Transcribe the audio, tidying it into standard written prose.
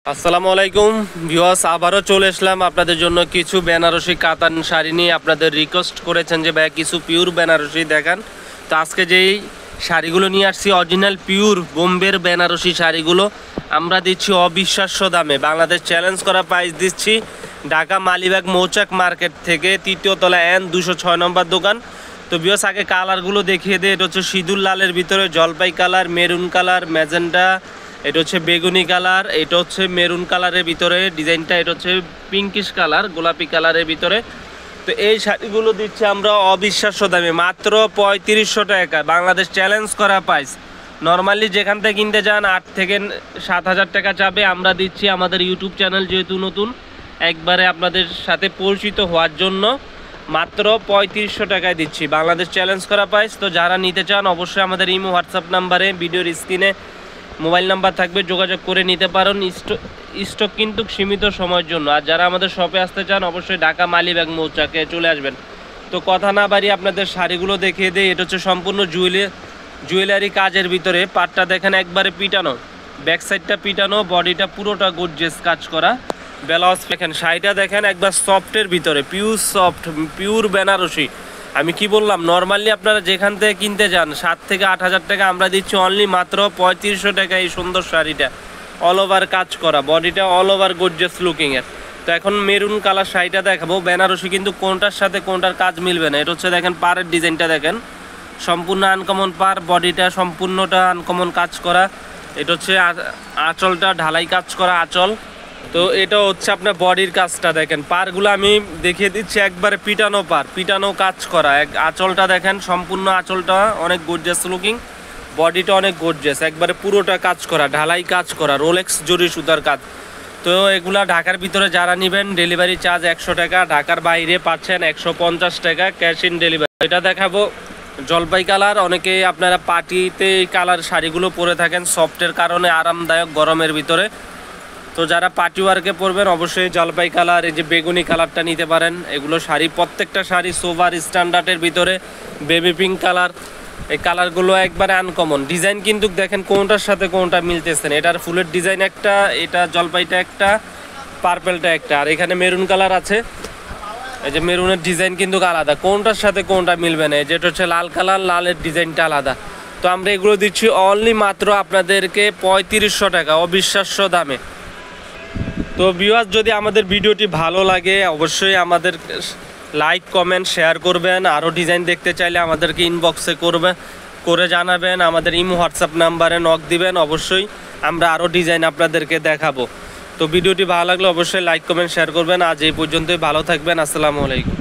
আসসালামু আলাইকুম ভিউয়ার্স, আবারও চলে আসলাম আপনাদের জন্য কিছু বেনারসি কাতান শাড়ি নিয়ে। আপনাদের রিকোয়েস্ট করেছেন যে ভাই কিছু পিওর বেনারসি দেখান। তো আজকে যেই শাড়িগুলো নিয়ে আসছি অরিজিনাল পিওর বোম্বের বেনারসি শাড়িগুলো আমরা দিচ্ছি অবিশ্বাস্য দামে। বাংলাদেশ চ্যালেঞ্জ করা প্রাইস দিচ্ছি ঢাকা মালিবাগ মৌচাক মার্কেট থেকে, তৃতীয় তলা N 206 নম্বর দোকান। তো ভিউয়ার্স, আগে কালারগুলো দেখিয়ে দিই। এটা হচ্ছে সিঁদুর লালের ভিতরে জলপাই কালার, মেরুন কালার, ম্যাজেন্টা, এটা হচ্ছে বেগুনি কালার, এটা হচ্ছে মেরুন কালারের ভিতরে ডিজাইনটা, এটা হচ্ছে পিঙ্কিশ কালার, গোলাপি কালারের ভিতরে। তো এই শাড়িগুলো দিচ্ছি আমরা অবিশ্বাস্য দামে মাত্র 3500 টাকা। বাংলাদেশ চ্যালেঞ্জ করা প্রাইস। নর্মালি যেখান থেকে কিনতে যান 8 থেকে 7000 টাকা যাবে, আমরা দিচ্ছি আমাদের ইউটিউব চ্যানেল যেহেতু নতুন, একবারে আপনাদের সাথে পরিচিত হওয়ার জন্য মাত্র 3500 টাকায় দিচ্ছি। বাংলাদেশ চ্যালেঞ্জ করা প্রাইস। তো যারা নিতে চান অবশ্যই আমাদের ইমো হোয়াটসঅ্যাপ নাম্বারে ভিডিওর স্ক্রিনে মোবাইল নাম্বার থাকবে, যোগাযোগ করে নিতে পারেন। স্টক কিন্তু সীমিত সময়ের জন্য। আর যারা আমাদের শপে আসতে চান অবশ্যই ঢাকা মালিবাগ মৌচাকে চলে আসবেন। তো কথা না বাড়িয়ে আপনাদের শাড়িগুলো দেখিয়ে দিই। এটা হচ্ছে সম্পূর্ণ জুয়েলারি কাজের ভিতরে। পাটটা দেখেন একবারে পিটানো, ব্যাক সাইডটা পিটানো, বডিটা পুরোটা গর্জিয়াস কাজ করা। ব্লাউজ দেখেন, শাড়িটা দেখেন একবার সফটের ভিতরে, পিওর সফট, পিওর বেনারসি। আমি কি বললাম, নর্মালি আপনারা যেখান থেকে কিনতে যান 7 থেকে 8000 টাকা, আমরা দিচ্ছি অনলি মাত্র 3500 টাকা। এই সুন্দর শাড়িটা অল ওভার কাজ করা, বডিটা অল ওভার গর্জিয়াস লুকিংয়ের। তো এখন মেরুন কালার শাড়িটা দেখাবো। বেনারসি কিন্তু কোনটার সাথে কোনটার কাজ মিলবে না। এটা হচ্ছে দেখেন পাড়ের ডিজাইনটা দেখেন, সম্পূর্ণ আনকমন পাড়, বডিটা সম্পূর্ণটা আনকমন কাজ করা। এটা হচ্ছে আঁচলটা ঢালাই কাজ করা আঁচল। তো এটা হচ্ছে আপনার বডির কাজটা দেখেন, পারগুলো আমি দেখিয়ে দিচ্ছি একবারে পিটানো পার, পিটানো কাজ করা। আঁচলটা দেখেন, সম্পূর্ণ আঁচলটা অনেক গর্জিয়াস লুকিং, বডিটা অনেক গর্জিয়াস, একবারে পুরোটা কাজ করা, ঢালাই কাজ করা, রোলেক্স জরি সুতার কাজ। তো এগুলা ঢাকার ভিতরে যারা নেবেন ডেলিভারি চার্জ 100 টাকা, ঢাকার বাইরে পাচ্ছেন 150 টাকা ক্যাশ ইন ডেলিভারি। এটা দেখাবো জলপাই কালার। অনেকেই আপনারা পার্টিতে এই কালার শাড়িগুলো পরে থাকেন, সফটের কারণে আরামদায়ক গরমের ভিতরে। তো যারা পার্টি ওয়ার্কে পরবেন অবশ্যই জলপাই কালার, এই যে বেগুনি কালারটা নিতে পারেন। এগুলো শাড়ি, প্রত্যেকটা শাড়ি সোভার স্ট্যান্ডার্ডের ভিতরে। বেবি পিঙ্ক কালার, এই কালারগুলো একবারে আনকমন। ডিজাইন কিন্তু দেখেন কোনটার সাথে কোনটা মিলতেছে না। এটার ফুলের ডিজাইন একটা, এটা জলপাইটা একটা, পার্পেলটা একটা, আর এখানে মেরুন কালার আছে। এই যে মেরুনের ডিজাইন কিন্তু আলাদা, কোনটার সাথে কোনটা মিলবে না। যেটা হচ্ছে লাল কালার, লালের ডিজাইনটা আলাদা। তো আমরা এগুলো দিচ্ছি অনলি মাত্র আপনাদেরকে 3500 টাকা, অবিশ্বাস্য দামে। তো ভিউয়ার্স, যদি আমাদের ভিডিওটি ভালো লাগে অবশ্যই আমাদের লাইক কমেন্ট শেয়ার করবেন। আরও ডিজাইন দেখতে চাইলে আমাদেরকে ইনবক্সে করে জানাবেন। আমাদের ইমো হোয়াটসঅ্যাপ নাম্বারে নক দিবেন, অবশ্যই আমরা আরও ডিজাইন আপনাদেরকে দেখাবো। তো ভিডিওটি ভালো লাগলে অবশ্যই লাইক কমেন্ট শেয়ার করবেন। আজ এই পর্যন্তই, ভালো থাকবেন। আসসালামু আলাইকুম।